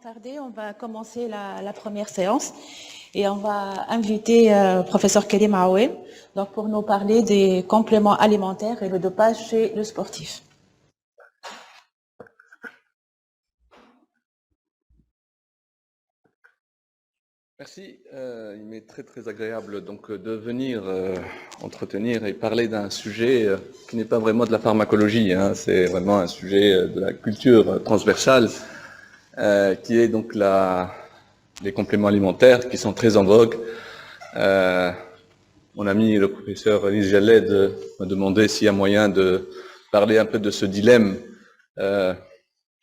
tarder, on va commencer la première séance et on va inviter professeur Karim Aoué donc pour nous parler des compléments alimentaires et le dopage chez le sportif. Merci, il m'est très agréable donc de venir entretenir et parler d'un sujet qui n'est pas vraiment de la pharmacologie, hein, c'est vraiment un sujet de la culture transversale qui est donc les compléments alimentaires qui sont très en vogue. Mon ami le professeur Elise Jaled m'a demandé s'il y a moyen de parler un peu de ce dilemme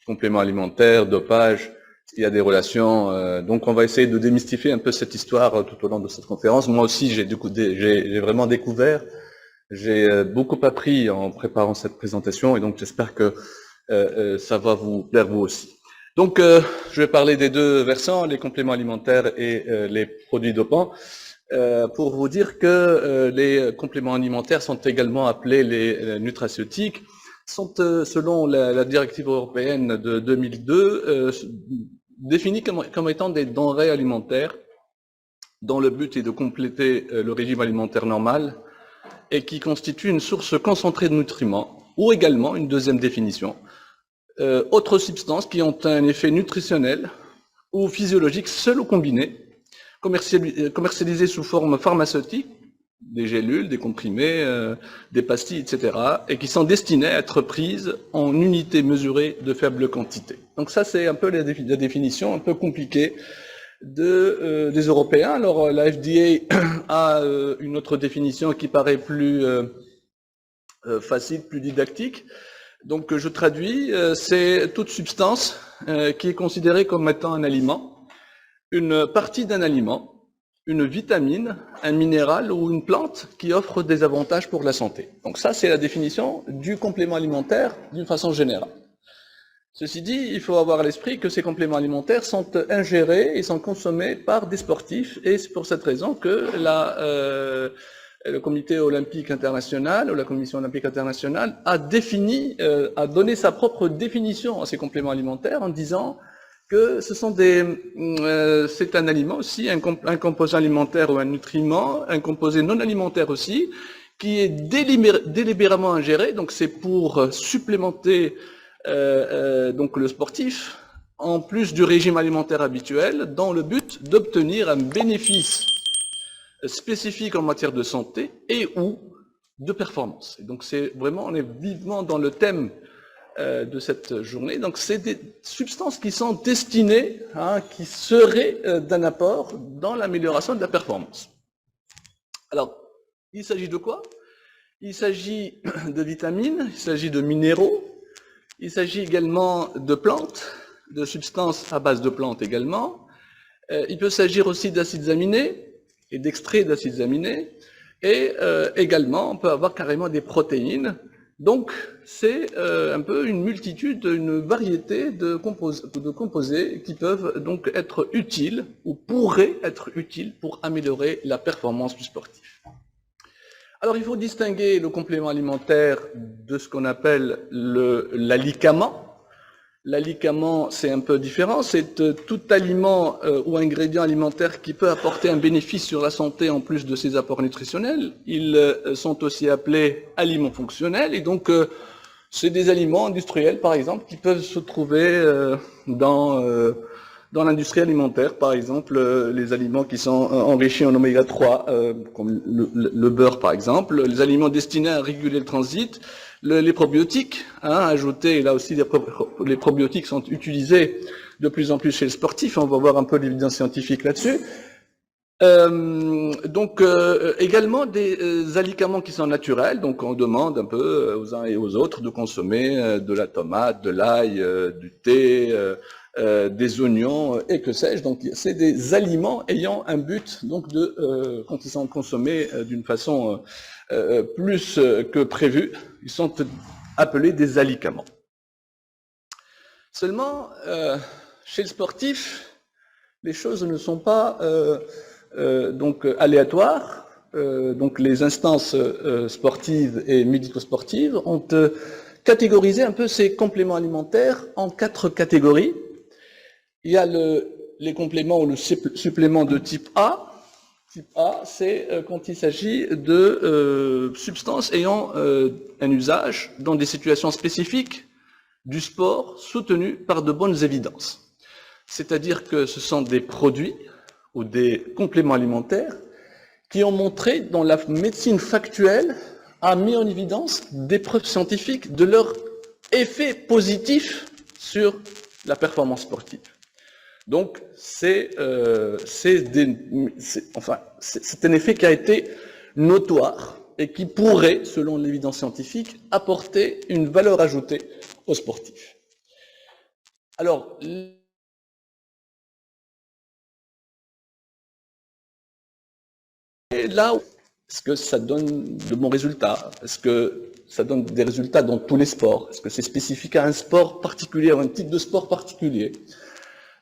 compléments alimentaires, dopage. Il y a des relations, donc on va essayer de démystifier un peu cette histoire tout au long de cette conférence. Moi aussi, j'ai vraiment découvert, j'ai beaucoup appris en préparant cette présentation, et donc j'espère que ça va vous plaire vous aussi. Donc, je vais parler des deux versants, les compléments alimentaires et les produits dopants, pour vous dire que les compléments alimentaires sont également appelés les nutraceutiques, sont, selon la directive européenne de 2002, définis comme étant des denrées alimentaires dont le but est de compléter le régime alimentaire normal et qui constituent une source concentrée de nutriments, ou également, une deuxième définition, autres substances qui ont un effet nutritionnel ou physiologique seul ou combiné, commercialisées sous forme pharmaceutique, des gélules, des comprimés, des pastilles, etc., et qui sont destinées à être prises en unités mesurées de faible quantité. Donc ça, c'est un peu la définition un peu compliquée des Européens. Alors la FDA a une autre définition qui paraît plus facile, plus didactique. Donc je traduis, c'est toute substance qui est considérée comme étant un aliment, une partie d'un aliment, une vitamine, un minéral ou une plante qui offre des avantages pour la santé. Donc ça, c'est la définition du complément alimentaire d'une façon générale. Ceci dit, il faut avoir à l'esprit que ces compléments alimentaires sont ingérés et sont consommés par des sportifs, et c'est pour cette raison que le Comité olympique international ou la Commission olympique internationale a donné sa propre définition à ces compléments alimentaires en disant que c'est un aliment aussi, un composant alimentaire ou un nutriment, un composé non alimentaire aussi, qui est délibérément ingéré, donc c'est pour supplémenter donc le sportif, en plus du régime alimentaire habituel, dans le but d'obtenir un bénéfice spécifique en matière de santé et ou de performance. Et donc c'est vraiment, on est vivement dans le thème de cette journée. Donc c'est des substances qui sont destinées, qui seraient d'un apport dans l'amélioration de la performance. Alors, il s'agit de quoi? Il s'agit de vitamines, il s'agit de minéraux, il s'agit également de plantes, de substances à base de plantes également. Il peut s'agir aussi d'acides aminés et d'extraits d'acides aminés. Et également, on peut avoir carrément des protéines. Donc, c'est un peu une multitude, une variété de composés qui peuvent donc être utiles ou pourraient être utiles pour améliorer la performance du sportif. Alors, il faut distinguer le complément alimentaire de ce qu'on appelle l'alicament. L'alicament, c'est un peu différent, c'est tout aliment ou ingrédient alimentaire qui peut apporter un bénéfice sur la santé en plus de ses apports nutritionnels. Ils sont aussi appelés aliments fonctionnels, et donc c'est des aliments industriels, par exemple, qui peuvent se trouver dans l'industrie alimentaire, par exemple, les aliments qui sont enrichis en oméga 3, comme le beurre, par exemple, les aliments destinés à réguler le transit, les probiotiques, ajoutés, là aussi les probiotiques sont utilisés de plus en plus chez les sportifs, on va voir un peu l'évidence scientifique là-dessus. Donc également des alicaments qui sont naturels, donc on demande un peu aux uns et aux autres de consommer de la tomate, de l'ail, du thé, des oignons et que sais-je. Donc c'est des aliments ayant un but donc quand ils sont consommés d'une façon plus que prévu, ils sont appelés des alicaments. Seulement, chez le sportif, les choses ne sont pas donc aléatoires. Donc les instances sportives et médico-sportives ont catégorisé un peu ces compléments alimentaires en 4 catégories. Il y a les compléments ou le supplément de type A. Type A, c'est quand il s'agit de substances ayant un usage dans des situations spécifiques du sport soutenu par de bonnes évidences. C'est-à-dire que ce sont des produits ou des compléments alimentaires qui ont montré, dans la médecine factuelle, a mis en évidence des preuves scientifiques de leur effet positif sur la performance sportive. Donc, c'est un effet qui a été notoire et qui pourrait, selon l'évidence scientifique, apporter une valeur ajoutée aux sportifs. Alors, et là, est-ce que ça donne de bons résultats? Est-ce que ça donne des résultats dans tous les sports? Est-ce que c'est spécifique à un sport particulier, à un type de sport particulier?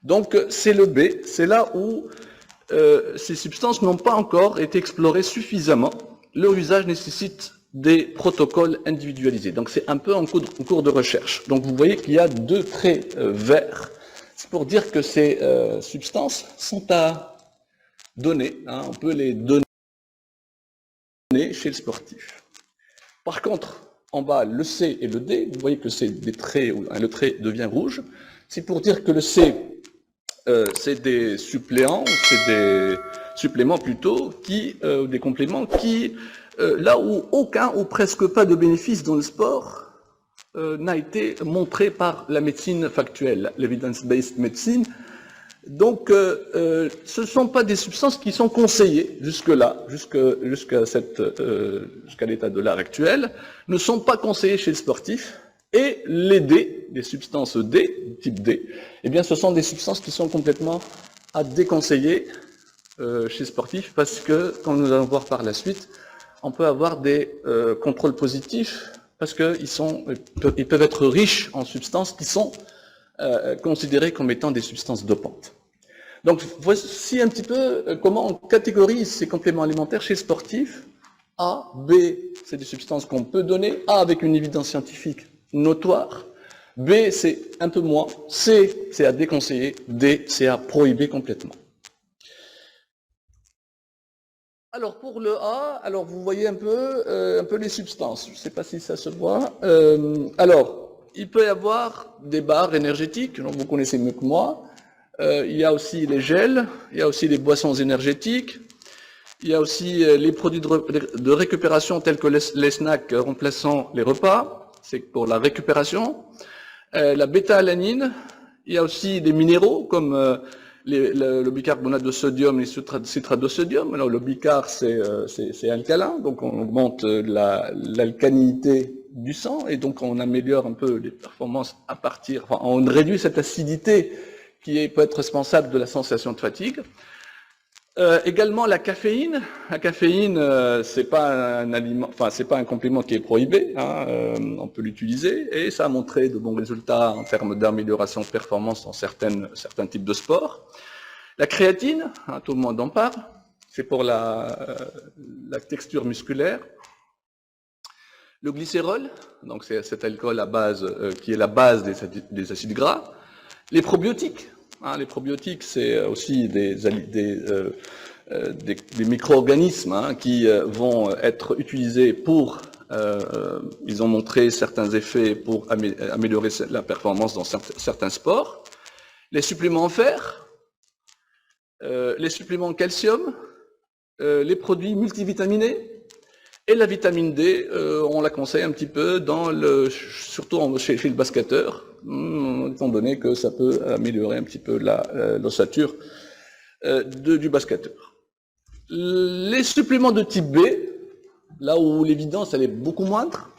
Donc, c'est le B, c'est là où ces substances n'ont pas encore été explorées suffisamment. Leur usage nécessite des protocoles individualisés. Donc, c'est un peu en cours de recherche. Donc, vous voyez qu'il y a deux traits verts. C'est pour dire que ces substances sont à donner. Hein, on peut les donner chez le sportif. Par contre, en bas, le C et le D, vous voyez que c'est des traits où le trait devient rouge. C'est pour dire que le C, c'est des suppléants, c'est des suppléments plutôt, des compléments qui, là où aucun ou presque pas de bénéfice dans le sport n'a été montré par la médecine factuelle, l'evidence-based medicine. Donc, ce ne sont pas des substances qui sont conseillées jusque-là, jusqu'à l'état de l'art actuel, ne sont pas conseillées chez le sportif. Et les D, les substances D, type D, eh bien, ce sont des substances qui sont complètement à déconseiller chez le sportif parce que, comme nous allons voir par la suite, on peut avoir des contrôles positifs parce qu'ils peuvent être riches en substances qui sont considérées comme étant des substances dopantes. Donc, voici un petit peu comment on catégorise ces compléments alimentaires chez le sportif. A, B, c'est des substances qu'on peut donner. A, avec une évidence scientifique notoire. B, c'est un peu moins. C, c'est à déconseiller. D, c'est à prohiber complètement. Alors, pour le A, alors vous voyez un peu les substances. Je ne sais pas si ça se voit. Alors, il peut y avoir des barres énergétiques, vous connaissez mieux que moi. Il y a aussi les gels, il y a aussi les boissons énergétiques, il y a aussi les produits de récupération tels que les snacks remplaçant les repas, c'est pour la récupération. La bêta-alanine, il y a aussi des minéraux comme le bicarbonate de sodium et le citrate de sodium. Alors le bicar, c'est alcalin, donc on augmente l'alcalinité du sang et donc on améliore un peu les performances on réduit cette acidité qui peut être responsable de la sensation de fatigue. Également la caféine. La caféine, c'est pas un complément qui est prohibé. Hein, on peut l'utiliser et ça a montré de bons résultats en termes d'amélioration de performance dans certains types de sports. La créatine, hein, tout le monde en parle. C'est pour la texture musculaire. Le glycérol, donc c'est cet alcool à base qui est la base des acides gras. Les probiotiques. Hein, les probiotiques, c'est aussi des micro-organismes hein, qui vont être utilisés pour... ils ont montré certains effets pour améliorer la performance dans certains sports. Les suppléments en fer, les suppléments en calcium, les produits multivitaminés, et la vitamine D, on la conseille un petit peu surtout chez le basketteur, étant donné que ça peut améliorer un petit peu l'ossature du basketteur. Les suppléments de type B, là où l'évidence elle est beaucoup moindre,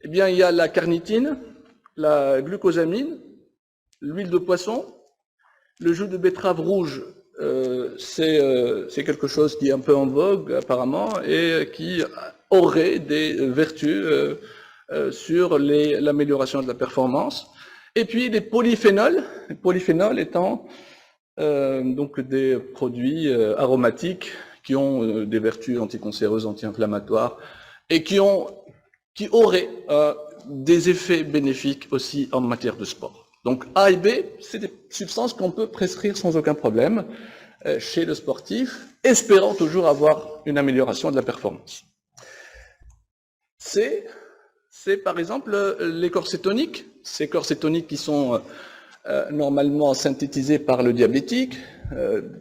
eh bien il y a la carnitine, la glucosamine, l'huile de poisson, le jus de betterave rouge. C'est quelque chose qui est un peu en vogue apparemment et qui aurait des vertus sur l'amélioration de la performance. Et puis les polyphénols étant donc des produits aromatiques qui ont des vertus anticancéreuses, anti-inflammatoires et qui auraient des effets bénéfiques aussi en matière de sport. Donc A et B, c'est des substances qu'on peut prescrire sans aucun problème chez le sportif, espérant toujours avoir une amélioration de la performance. C'est par exemple les corsets toniques, ces corsets toniques qui sont normalement synthétisés par le diabétique,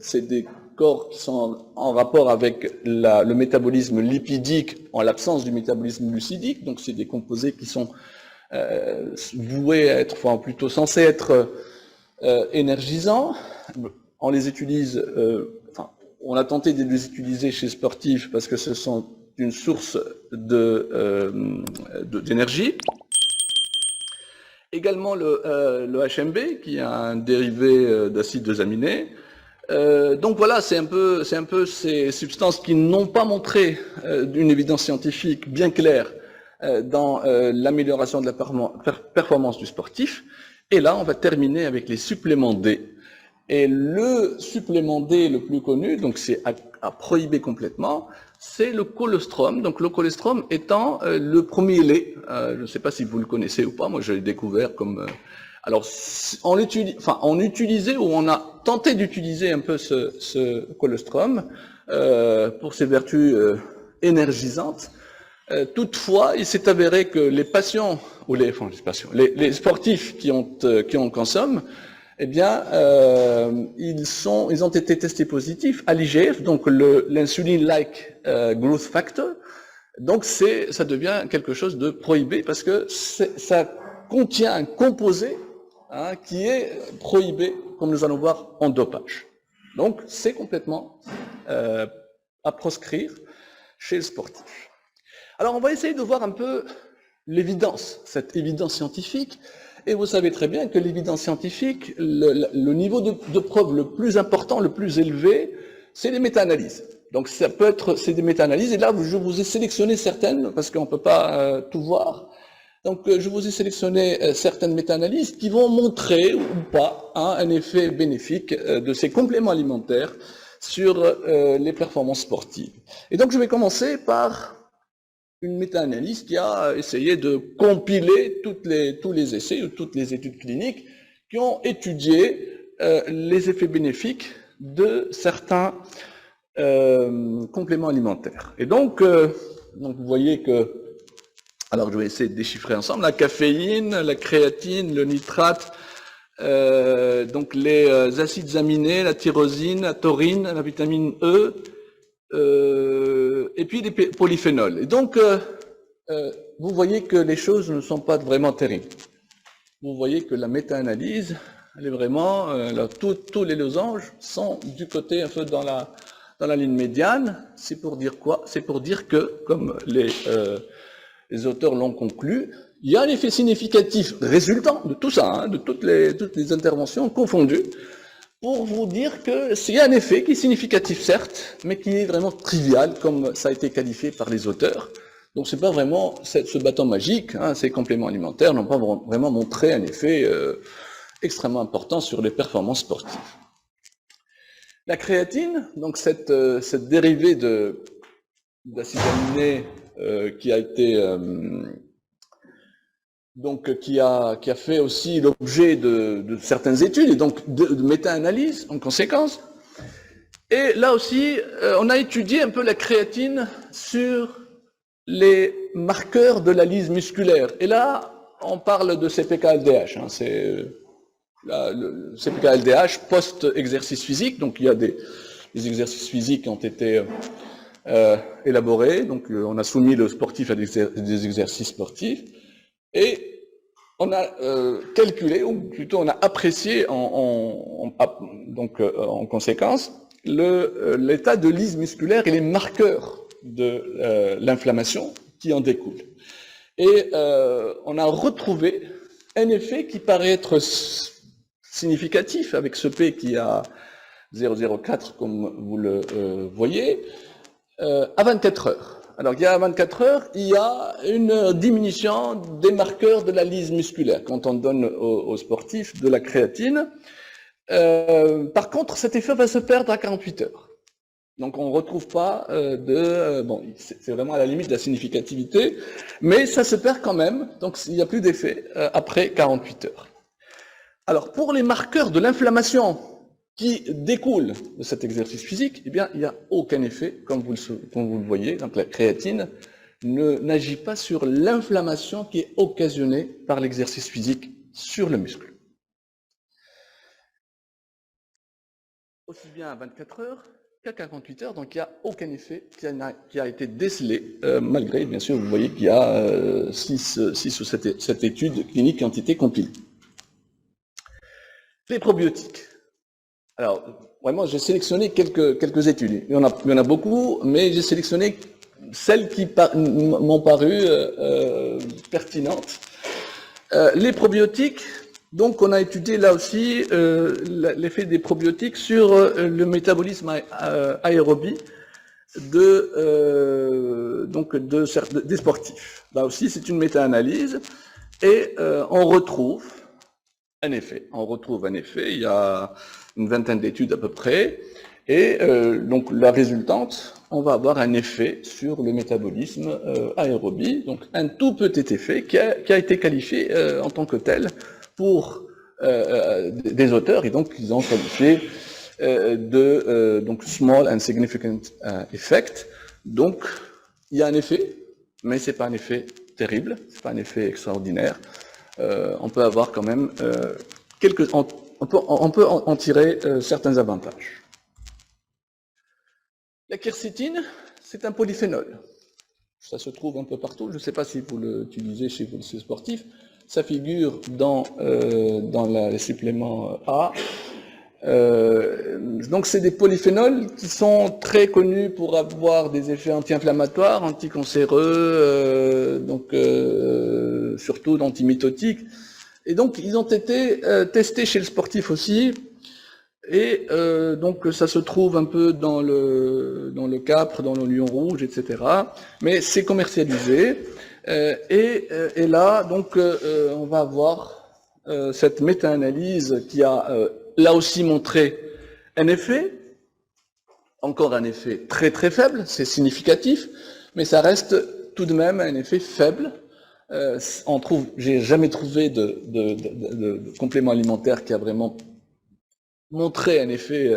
c'est des corps qui sont en rapport avec le métabolisme lipidique en l'absence du métabolisme glucidique, donc c'est des composés qui sont voués à être, enfin plutôt censés être énergisants. On les utilise, on a tenté de les utiliser chez les sportifs parce que ce sont une source d'énergie. Également le HMB, qui est un dérivé d'acide 2-aminé. Donc voilà, c'est un peu ces substances qui n'ont pas montré une évidence scientifique bien claire dans l'amélioration de la performance du sportif. Et là, on va terminer avec les suppléments D. Et le supplément D le plus connu, donc c'est à prohiber complètement, c'est le colostrum. Donc le colostrum étant le premier lait. Je ne sais pas si vous le connaissez ou pas. Moi, je l'ai découvert comme. Alors, on utilisait ou on a tenté d'utiliser un peu ce colostrum pour ses vertus énergisantes. Toutefois, il s'est avéré que les patients ou les sportifs qui en consomment, eh bien, ils ont été testés positifs à l'IGF, donc l'insuline-like growth factor. Donc ça devient quelque chose de prohibé parce que ça contient un composé qui est prohibé, comme nous allons voir, en dopage. Donc c'est complètement à proscrire chez le sportif. Alors on va essayer de voir un peu l'évidence, cette évidence scientifique. Et vous savez très bien que l'évidence scientifique, le niveau de preuve le plus important, le plus élevé, c'est les méta-analyses. Donc c'est des méta-analyses, et là je vous ai sélectionné certaines, parce qu'on ne peut pas tout voir. Donc je vous ai sélectionné certaines méta-analyses qui vont montrer ou pas un effet bénéfique de ces compléments alimentaires sur les performances sportives. Et donc je vais commencer par une méta-analyse qui a essayé de compiler tous les essais ou toutes les études cliniques qui ont étudié les effets bénéfiques de certains compléments alimentaires. Et donc vous voyez que, alors je vais essayer de déchiffrer ensemble, la caféine, la créatine, le nitrate, donc les acides aminés, la tyrosine, la taurine, la vitamine E, et puis les polyphénols. Et donc, vous voyez que les choses ne sont pas vraiment terribles. Vous voyez que la méta-analyse, elle est vraiment, tous les losanges sont du côté un peu dans la ligne médiane. C'est pour dire quoi? C'est pour dire que, comme les auteurs l'ont conclu, il y a un effet significatif résultant de tout ça, de toutes les interventions confondues, pour vous dire que c'est un effet qui est significatif, certes, mais qui est vraiment trivial, comme ça a été qualifié par les auteurs. Donc c'est pas vraiment ce bâton magique, ces compléments alimentaires n'ont pas vraiment montré un effet extrêmement important sur les performances sportives. La créatine, donc cette dérivée d'acide aminé qui a été qui a fait aussi l'objet de certaines études et donc de méta-analyses en conséquence. Et là aussi, on a étudié un peu la créatine sur les marqueurs de la lyse musculaire. Et là, on parle de CPK-LDH. C'est le CPK-LDH post-exercice physique. Donc il y a des exercices physiques qui ont été élaborés. Donc on a soumis le sportif à des exercices sportifs. Et on a calculé, ou plutôt on a apprécié en conséquence l'état de lyse musculaire et les marqueurs de l'inflammation qui en découlent. Et on a retrouvé un effet qui paraît être significatif avec ce P qui a 0,04 comme vous le voyez, à 24 heures. Alors, il y a 24 heures, il y a une diminution des marqueurs de la lyse musculaire quand on donne aux sportifs de la créatine. Par contre, cet effet va se perdre à 48 heures. Donc, on ne retrouve pas c'est vraiment à la limite de la significativité, mais ça se perd quand même, donc il n'y a plus d'effet après 48 heures. Alors, pour les marqueurs de l'inflammation qui découlent de cet exercice physique, eh bien, il n'y a aucun effet, comme vous le voyez. Donc, la créatine n'agit pas sur l'inflammation qui est occasionnée par l'exercice physique sur le muscle. Aussi bien à 24 heures qu'à 48 heures, donc il n'y a aucun effet qui a été décelé, malgré, bien sûr, vous voyez qu'il y a 6 ou 7 études cliniques qui ont été compilées. Les probiotiques. Alors, vraiment, j'ai sélectionné quelques études. Il y en a beaucoup, mais j'ai sélectionné celles qui m'ont paru pertinentes. Les probiotiques, donc on a étudié là aussi l'effet des probiotiques sur le métabolisme aérobie des sportifs. Là aussi, c'est une méta-analyse et on retrouve un effet. Il y a une vingtaine d'études à peu près, et donc la résultante, on va avoir un effet sur le métabolisme aérobie, donc un tout petit effet qui a été qualifié en tant que tel pour des auteurs, et donc ils ont qualifié donc small and significant effect. Donc il y a un effet, mais c'est pas un effet terrible, c'est pas un effet extraordinaire. On peut avoir quand même on peut en tirer certains avantages. La quercétine, c'est un polyphénol. Ça se trouve un peu partout. Je ne sais pas si vous l'utilisez chez vos sportifs. Ça figure dans les suppléments A. Donc c'est des polyphénols qui sont très connus pour avoir des effets anti-inflammatoires, anticancéreux, surtout antimitotiques. Et donc ils ont été testés chez le sportif aussi. Et donc ça se trouve un peu dans le Capre, dans le Lion Rouge, etc. Mais c'est commercialisé. Et là, donc, on va avoir cette méta-analyse qui a là aussi montré un effet, encore un effet très très faible, c'est significatif, mais ça reste tout de même un effet faible. J'ai jamais trouvé de complément alimentaire qui a vraiment montré un effet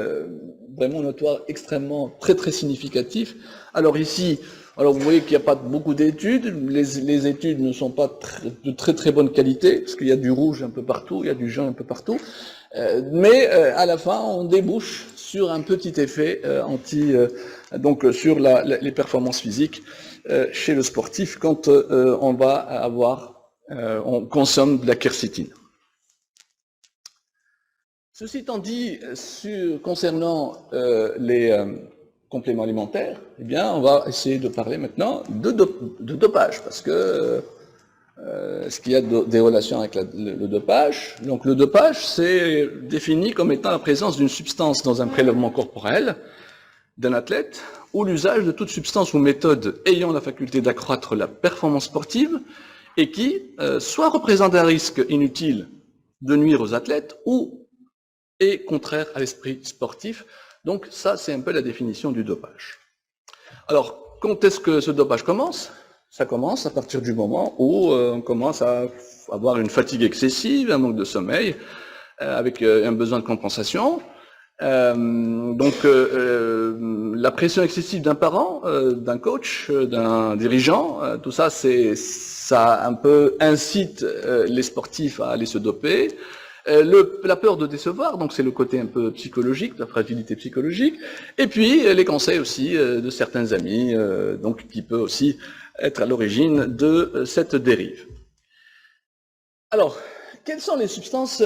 vraiment notoire, extrêmement, très très significatif. Alors ici, vous voyez qu'il n'y a pas beaucoup d'études, les études ne sont pas de très très bonne qualité, parce qu'il y a du rouge un peu partout, il y a du jaune un peu partout, mais à la fin, on débouche sur un petit effet donc sur les performances physiques chez le sportif quand on consomme de la quercétine. Ceci étant dit, concernant les compléments alimentaires, eh bien, on va essayer de parler maintenant de dopage, parce que est-ce qu'il y a des relations avec le dopage? Donc le dopage, c'est défini comme étant la présence d'une substance dans un prélèvement corporel d'un athlète, ou l'usage de toute substance ou méthode ayant la faculté d'accroître la performance sportive, et qui soit représente un risque inutile de nuire aux athlètes, ou est contraire à l'esprit sportif. Donc ça, c'est un peu la définition du dopage. Alors, quand est-ce que ce dopage commence? Ça commence à partir du moment où on commence à avoir une fatigue excessive, un manque de sommeil, avec un besoin de compensation. La pression excessive d'un parent, d'un coach, d'un dirigeant, tout ça, ça un peu incite les sportifs à aller se doper. La peur de décevoir, donc c'est le côté un peu psychologique, la fragilité psychologique, et puis les conseils aussi de certains amis, donc qui peut aussi être à l'origine de cette dérive. Alors, quelles sont les substances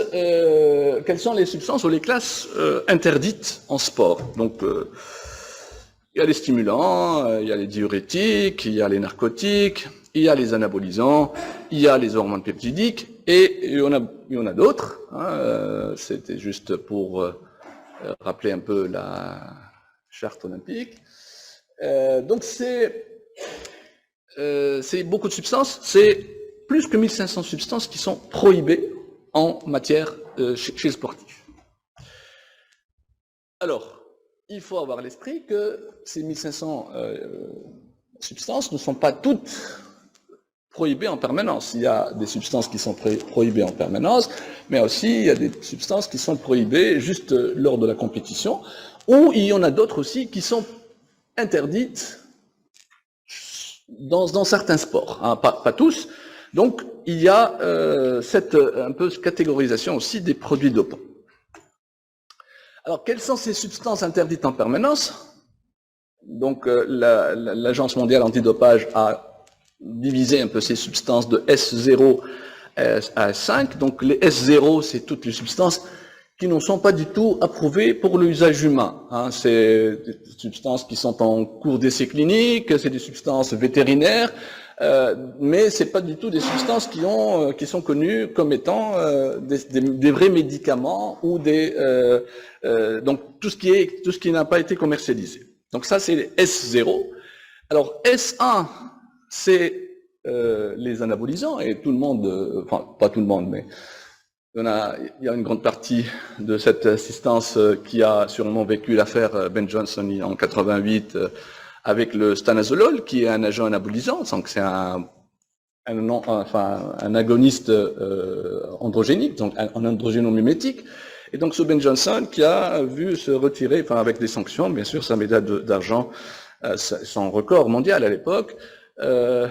ou les classes interdites en sport? Donc, il y a les stimulants, il y a les diurétiques, il y a les narcotiques, il y a les anabolisants, il y a les hormones peptidiques, et il y en a d'autres. C'était juste pour rappeler un peu la charte olympique. Donc c'est beaucoup de substances, c'est plus que 1500 substances qui sont prohibées en matière chez le sportif. Alors, il faut avoir à l'esprit que ces 1500 substances ne sont pas toutes prohibées en permanence. Il y a des substances qui sont prohibées en permanence, mais aussi il y a des substances qui sont prohibées juste lors de la compétition, ou il y en a d'autres aussi qui sont interdites dans certains sports, hein, pas tous. Donc il y a cette un peu catégorisation aussi des produits dopants. Alors quelles sont ces substances interdites en permanence? Donc l'Agence mondiale antidopage a divisé un peu ces substances de S0 à S5. Donc les S0, c'est toutes les substances qui ne sont pas du tout approuvées pour l'usage humain. Hein. C'est des substances qui sont en cours d'essai clinique, c'est des substances vétérinaires, mais c'est pas du tout des substances qui sont connues comme étant des vrais médicaments ou donc tout ce qui n'a pas été commercialisé. Donc ça, c'est les S0. Alors S1, c'est les anabolisants, et tout le monde, enfin pas tout le monde, mais il y a une grande partie de cette assistance qui a sûrement vécu l'affaire Ben Johnson en 88 avec le stanazolol, qui est un agent anabolisant, donc c'est un agoniste androgénique, donc un androgénomimétique. Et donc ce Ben Johnson qui a vu se retirer, enfin avec des sanctions, bien sûr, sa médaille d'argent, son record mondial à l'époque, de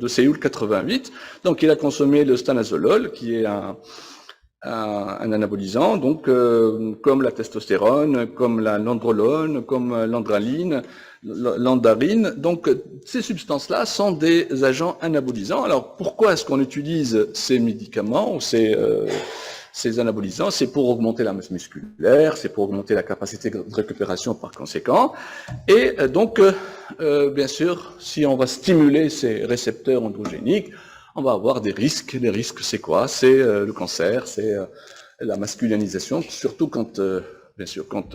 Séoul 88. Donc il a consommé le stanazolol, qui est un anabolisant, donc comme la testostérone, comme la landrolone, comme l'andraline, l'andarine. Donc ces substances-là sont des agents anabolisants. Alors pourquoi est-ce qu'on utilise ces médicaments ou ces anabolisants? C'est pour augmenter la masse musculaire, c'est pour augmenter la capacité de récupération par conséquent. Et donc, bien sûr, si on va stimuler ces récepteurs androgéniques, on va avoir des risques. Les risques, c'est quoi? C'est le cancer, c'est la masculinisation, surtout quand, bien sûr, quand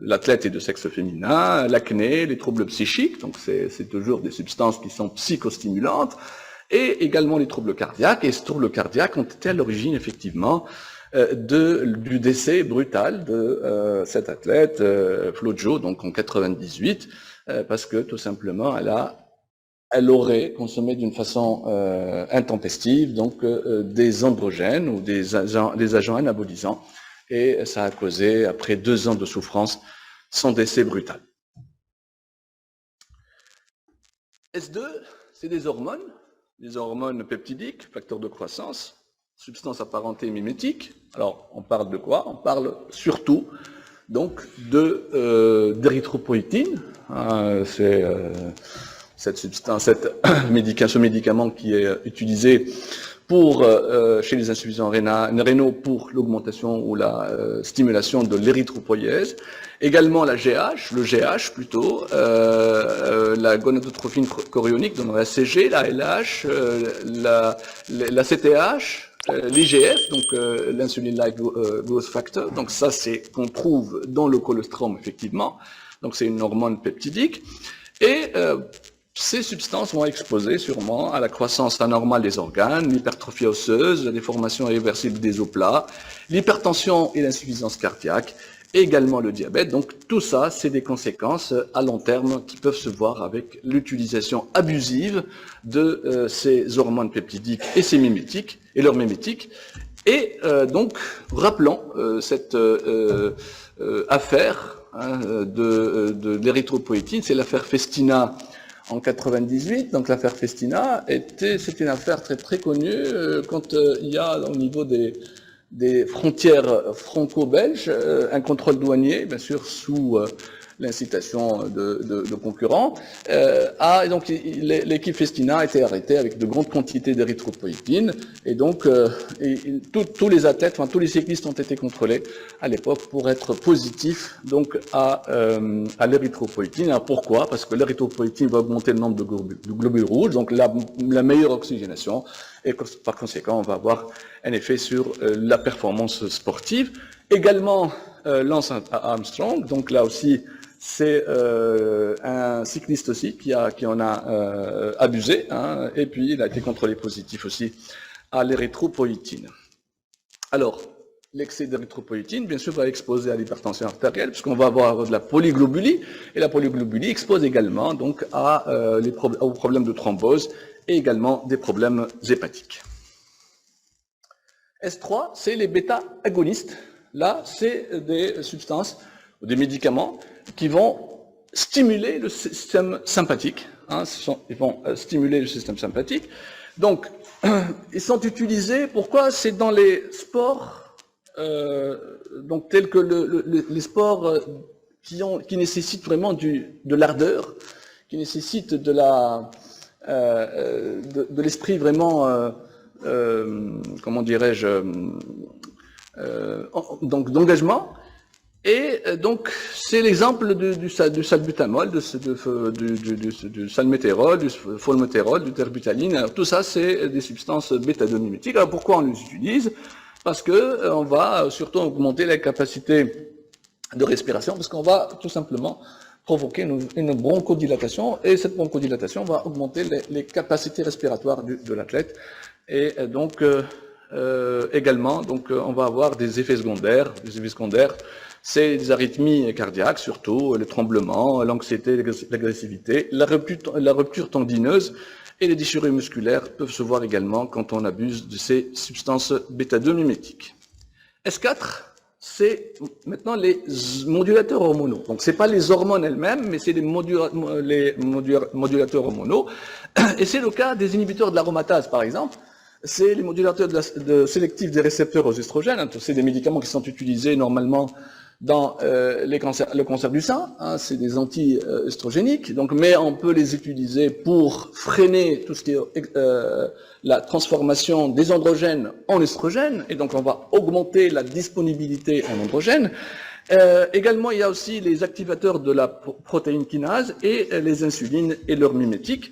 l'athlète est de sexe féminin, l'acné, les troubles psychiques, donc c'est toujours des substances qui sont psychostimulantes, et également les troubles cardiaques. Et ces troubles cardiaques ont été à l'origine, effectivement, du décès brutal de cette athlète, Flo Jo, donc en 98, parce que tout simplement, elle aurait consommé d'une façon intempestive donc des androgènes ou des agents anabolisants, et ça a causé, après 2 ans de souffrance, son décès brutal. S2, c'est des hormones peptidiques, facteurs de croissance, substances apparentées mimétiques. Alors, on parle de quoi? On parle surtout donc d'érythropoïétine. C'est ce médicament qui est utilisé chez les insuffisants rénaux pour l'augmentation ou la stimulation de l'érythropoïèse. Également le GH plutôt, la gonadotrophine chorionique, donc la CG, la LH, la CTH, l'IGF, donc l'insuline-like growth factor. Donc ça, c'est qu'on trouve dans le colostrum, effectivement. Donc c'est une hormone peptidique. Et ces substances vont exposer sûrement à la croissance anormale des organes, l'hypertrophie osseuse, la déformation irréversible des os plats, l'hypertension et l'insuffisance cardiaque, et également le diabète. Donc tout ça, c'est des conséquences à long terme qui peuvent se voir avec l'utilisation abusive de ces hormones peptidiques et ces mimétiques, et leurs mimétiques. Et donc, rappelons cette affaire de l'érythropoïétine, c'est l'affaire Festina en 98. Donc l'affaire Festina c'était une affaire très très connue quand il y a au niveau des frontières franco-belges un contrôle douanier, bien sûr sous l'incitation de concurrents. Et donc l'équipe Festina a été arrêtée avec de grandes quantités d'érythropoïétine, et donc tous les athlètes, enfin tous les cyclistes ont été contrôlés à l'époque pour être positifs donc à l'érythropoïétine. Alors pourquoi? Parce que l'érythropoïétine va augmenter le nombre de globules rouges, donc la meilleure oxygénation, et par conséquent on va avoir un effet sur la performance sportive. Également Lance Armstrong, donc là aussi c'est un cycliste aussi qui en a abusé, hein, et puis il a été contrôlé positif aussi à l'érythropoïétine. Alors, l'excès d'érythropoïétine, bien sûr, va exposer à l'hypertension artérielle, puisqu'on va avoir de la polyglobulie, et la polyglobulie expose également donc aux problèmes de thrombose et également des problèmes hépatiques. S3, c'est les bêta-agonistes. Là, c'est des substances ou des médicaments qui vont stimuler le système sympathique. Ils vont stimuler le système sympathique. Donc, ils sont utilisés, pourquoi? C'est dans les sports, donc tels que les sports qui nécessitent vraiment de l'ardeur, qui nécessitent de l'esprit vraiment, comment dirais-je, donc d'engagement. Et donc, c'est l'exemple du salbutamol, du salmétérol, du formoterol, du terbutaline. Alors, tout ça, c'est des substances bêta-2 mimétiques. Alors, pourquoi on les utilise? Parce que on va surtout augmenter la capacité de respiration, parce qu'on va tout simplement provoquer une bronchodilatation, et cette bronchodilatation va augmenter les capacités respiratoires de l'athlète. Et donc, également, donc, on va avoir des effets secondaires. C'est des arythmies cardiaques, surtout, le tremblement, l'anxiété, l'agressivité, la rupture tendineuse et les déchirures musculaires peuvent se voir également quand on abuse de ces substances bêta-2 mimétiques. S4, c'est maintenant les modulateurs hormonaux. Donc, c'est pas les hormones elles-mêmes, mais c'est les modulateurs hormonaux. Et c'est le cas des inhibiteurs de l'aromatase, par exemple. C'est les modulateurs sélectifs des récepteurs aux estrogènes. C'est des médicaments qui sont utilisés normalement dans le cancer du sein, c'est des anti-œstrogéniques, donc, mais on peut les utiliser pour freiner tout ce qui est la transformation des androgènes en estrogènes, et donc on va augmenter la disponibilité en androgènes. Également, il y a aussi les activateurs de la protéine kinase et les insulines et leurs mimétiques.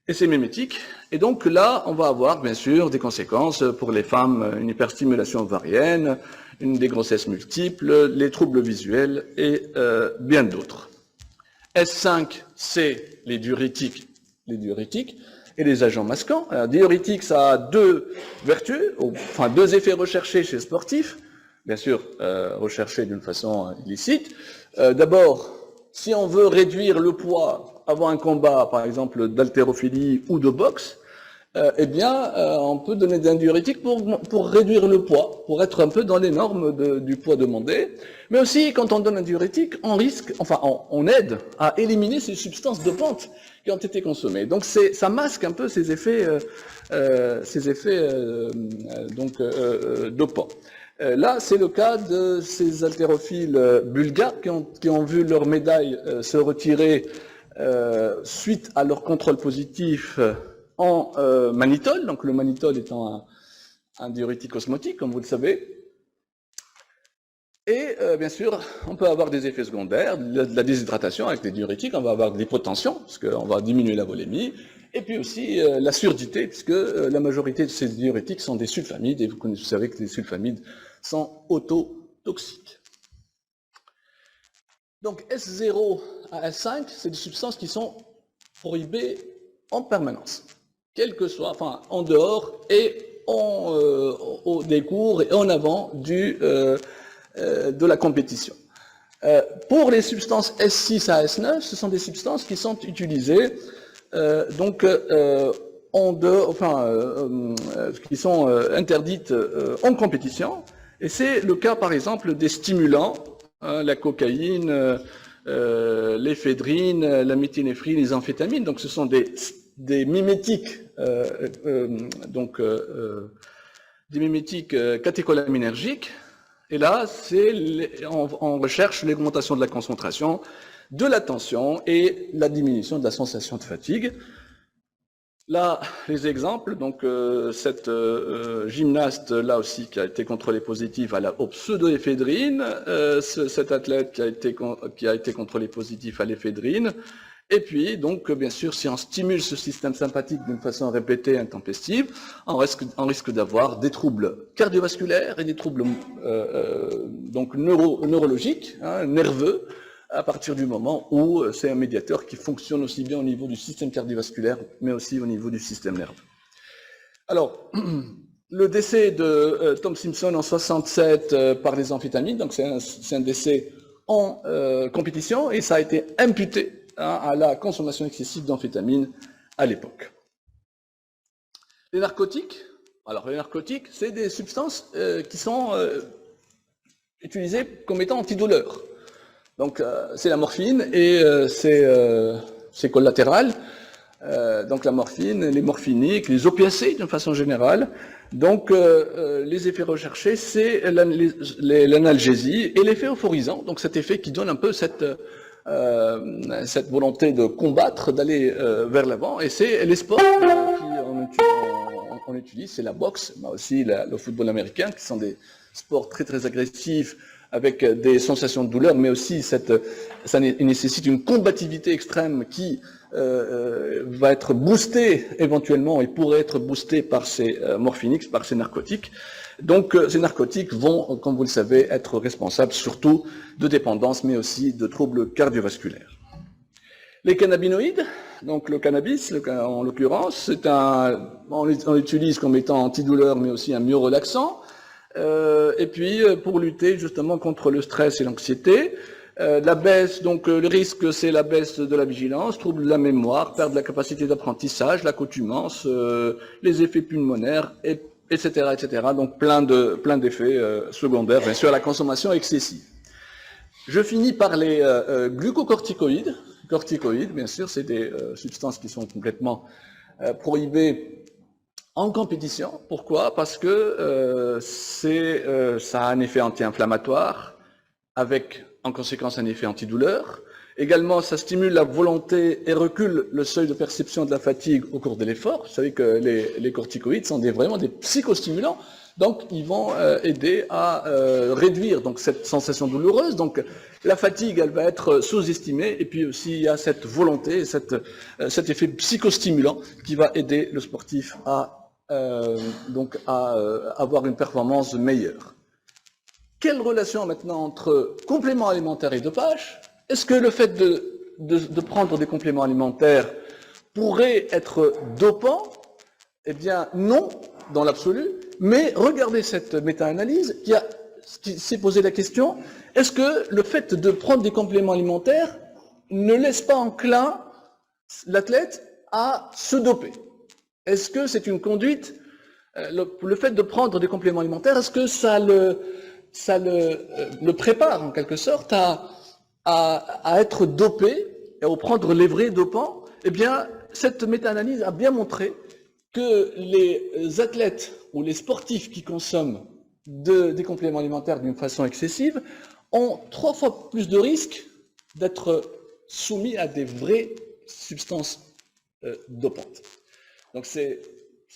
Et ces mimétiques. Et donc là, on va avoir bien sûr des conséquences pour les femmes, une hyperstimulation ovarienne, des grossesses multiples, les troubles visuels et bien d'autres. S5, c'est les diurétiques et les agents masquants. Alors, diurétique, ça a deux vertus, enfin deux effets recherchés chez les sportifs, bien sûr recherchés d'une façon illicite. D'abord, si on veut réduire le poids avant un combat, par exemple d'haltérophilie ou de boxe, eh bien, on peut donner d'un diurétique pour réduire le poids, pour être un peu dans les normes du poids demandé. Mais aussi, quand on donne un diurétique, on aide à éliminer ces substances dopantes qui ont été consommées. Donc, ça masque un peu ces effets dopants. Là, c'est le cas de ces haltérophiles bulgares qui ont vu leur médaille se retirer suite à leur contrôle positif en mannitol, donc le mannitol étant un diurétique osmotique, comme vous le savez. Et bien sûr, on peut avoir des effets secondaires, de la déshydratation avec les diurétiques, on va avoir de l'hypotension, parce qu'on va diminuer la volémie, et puis aussi la surdité, puisque la majorité de ces diurétiques sont des sulfamides, et vous savez que les sulfamides sont autotoxiques. Donc S0 à S5, c'est des substances qui sont prohibées en permanence, quel que soit, enfin en dehors et des cours et en avant de la compétition. Pour les substances S6 à S9, ce sont des substances qui sont utilisées qui sont interdites en compétition. Et c'est le cas, par exemple, des stimulants, la cocaïne, l'éphédrine, la méthyléphrine, les amphétamines. Donc, ce sont des mimétiques, des mimétiques catécholaminergiques. Et là, on recherche l'augmentation de la concentration, de la tension et la diminution de la sensation de fatigue. Là, les exemples, donc cette gymnaste, là aussi, qui a été contrôlée positive au pseudoéphédrine, cet athlète qui a été contrôlé positif à l'éphédrine, et puis, donc, bien sûr, si on stimule ce système sympathique d'une façon répétée, intempestive, on risque d'avoir des troubles cardiovasculaires et des troubles neurologiques, nerveux, à partir du moment où c'est un médiateur qui fonctionne aussi bien au niveau du système cardiovasculaire, mais aussi au niveau du système nerveux. Alors, le décès de Tom Simpson en 67 par les amphétamines, donc c'est un décès en compétition, et ça a été imputé à la consommation excessive d'amphétamines à l'époque. Les narcotiques, alors les narcotiques, c'est des substances qui sont utilisées comme étant antidouleurs. Donc c'est la morphine et c'est collatéral. Donc la morphine, les morphiniques, les opiacés d'une façon générale. Donc les effets recherchés, c'est l'analgésie et l'effet euphorisant. Donc cet effet qui donne un peu cette volonté de combattre, d'aller vers l'avant. Et c'est les sports qu'on utilise, c'est la boxe, mais aussi le football américain, qui sont des sports très très agressifs, avec des sensations de douleur, mais aussi ça nécessite une combativité extrême qui va être boostée éventuellement et pourrait être boostée par ces morphiniques, par ces narcotiques. Donc ces narcotiques vont, comme vous le savez, être responsables surtout de dépendance, mais aussi de troubles cardiovasculaires. Les cannabinoïdes, donc le cannabis, en l'occurrence, on l'utilise comme étant antidouleur, mais aussi un myorelaxant. Et puis pour lutter justement contre le stress et l'anxiété, la baisse, donc le risque, c'est la baisse de la vigilance, trouble de la mémoire, perte de la capacité d'apprentissage, l'accoutumance, les effets pulmonaires, etc., etc. Donc plein d'effets secondaires, bien sûr, à la consommation excessive. Je finis par les glucocorticoïdes. Corticoïdes, bien sûr, c'est des substances qui sont complètement prohibées en compétition. Pourquoi? Parce que ça a un effet anti-inflammatoire, avec en conséquence un effet antidouleur. Également, ça stimule la volonté et recule le seuil de perception de la fatigue au cours de l'effort. Vous savez que les corticoïdes sont vraiment des psychostimulants, donc ils vont aider à réduire donc cette sensation douloureuse. Donc la fatigue, elle va être sous-estimée, et puis aussi il y a cette volonté, cet effet psychostimulant qui va aider le sportif à avoir une performance meilleure. Quelle relation maintenant entre compléments alimentaires et dopage? Est-ce que le fait de prendre des compléments alimentaires pourrait être dopant? Eh bien non, dans l'absolu, mais regardez cette méta-analyse qui s'est posé la question, est-ce que le fait de prendre des compléments alimentaires ne laisse pas enclin l'athlète à se doper? Est-ce que c'est une conduite, le fait de prendre des compléments alimentaires, est-ce que ça le prépare en quelque sorte à être dopé et à prendre les vrais dopants? Eh bien, cette méta-analyse a bien montré que les athlètes ou les sportifs qui consomment des compléments alimentaires d'une façon excessive ont 3 fois plus de risques d'être soumis à des vraies substances dopantes. Donc c'est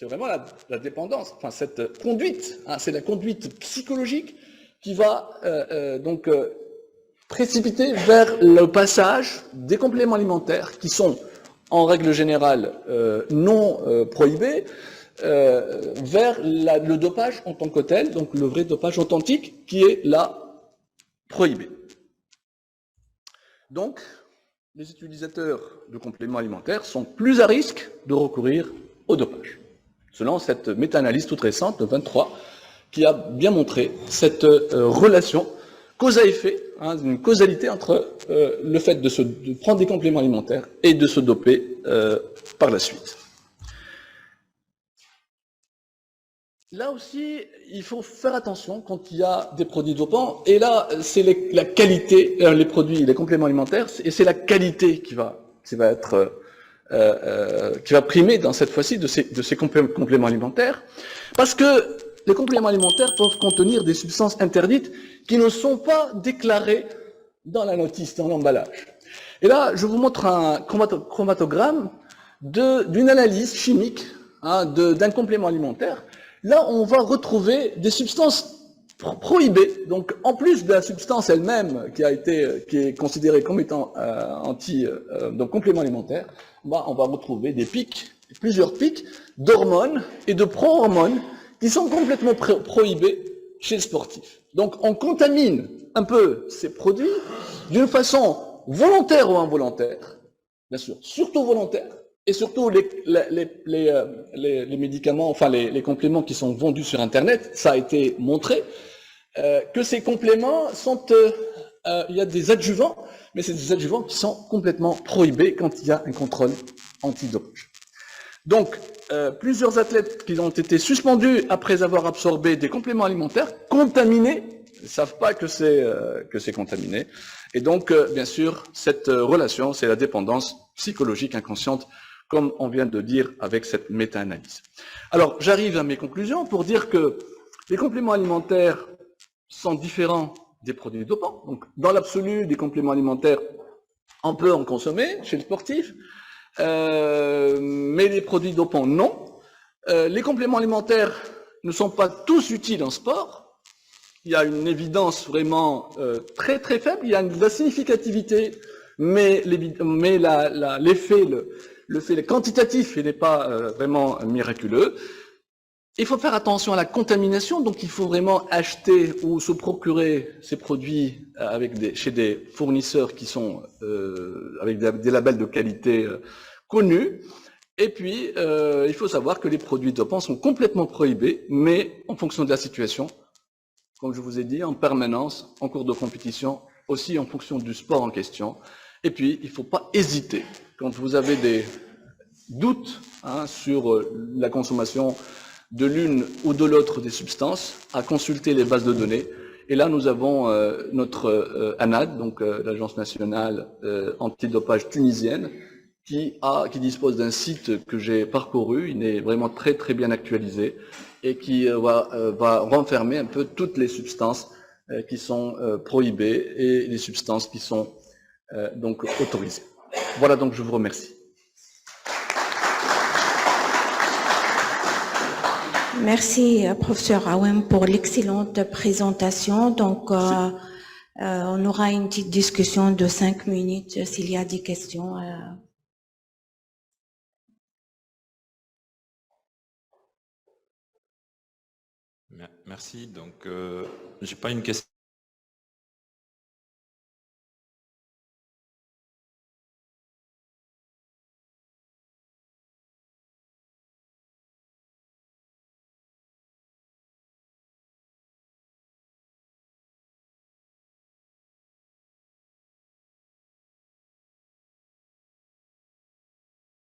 vraiment la dépendance, enfin cette conduite, c'est la conduite psychologique qui va précipiter vers le passage des compléments alimentaires qui sont en règle générale non prohibés vers le dopage en tant que tel, donc le vrai dopage authentique qui est là prohibé. Donc les utilisateurs de compléments alimentaires sont plus à risque de recourir au dopage, selon cette méta-analyse toute récente de 23 qui a bien montré cette relation cause à effet, une causalité entre le fait de prendre des compléments alimentaires et de se doper par la suite. Là aussi, il faut faire attention quand il y a des produits dopants, et là, c'est la qualité, les produits, les compléments alimentaires, et c'est la qualité qui va primer dans cette fois-ci de ces compléments alimentaires, parce que les compléments alimentaires peuvent contenir des substances interdites qui ne sont pas déclarées dans la notice, dans l'emballage. Et là, je vous montre un chromatogramme d'une analyse chimique d'un complément alimentaire. Là, on va retrouver des substances prohibées. Donc, en plus de la substance elle-même qui est considérée comme étant donc complément alimentaire, on va retrouver des pics, plusieurs pics d'hormones et de pro-hormones qui sont complètement prohibés chez le sportif. Donc, on contamine un peu ces produits d'une façon volontaire ou involontaire, bien sûr, surtout volontaire, et surtout les médicaments, enfin les compléments qui sont vendus sur Internet, ça a été montré, que ces compléments sont, il y a des adjuvants, mais c'est des adjuvants qui sont complètement prohibés quand il y a un contrôle antidopage. Donc, plusieurs athlètes qui ont été suspendus après avoir absorbé des compléments alimentaires contaminés, ils ne savent pas que c'est contaminé. Et donc, bien sûr, cette relation, c'est la dépendance psychologique inconsciente, comme on vient de dire avec cette méta-analyse. Alors, j'arrive à mes conclusions pour dire que les compléments alimentaires sont différents des produits dopants. Donc, dans l'absolu, des compléments alimentaires, on peut en consommer chez le sportif, mais les produits dopants, non. Les compléments alimentaires ne sont pas tous utiles en sport. Il y a une évidence vraiment très très faible. Il y a de la significativité, mais l'effet, le fait quantitatif, il n'est pas vraiment miraculeux. Il faut faire attention à la contamination, donc il faut vraiment acheter ou se procurer ces produits chez des fournisseurs qui sont avec des labels de qualité connus. Et puis, il faut savoir que les produits dopants sont complètement prohibés, mais en fonction de la situation, comme je vous ai dit, en permanence, en cours de compétition, aussi en fonction du sport en question. Et puis, il ne faut pas hésiter, quand vous avez des doutes sur la consommation de l'une ou de l'autre des substances, à consulter les bases de données. Et là, nous avons notre ANAD, donc l'Agence nationale antidopage tunisienne, qui dispose d'un site que j'ai parcouru. Il est vraiment très très bien actualisé et qui va renfermer un peu toutes les substances qui sont prohibées et les substances qui sont donc autorisées. Voilà, donc je vous remercie. Merci, professeur Awem, pour l'excellente présentation. Donc, on aura une petite discussion de 5 minutes s'il y a des questions. Merci. Donc, j'ai pas une question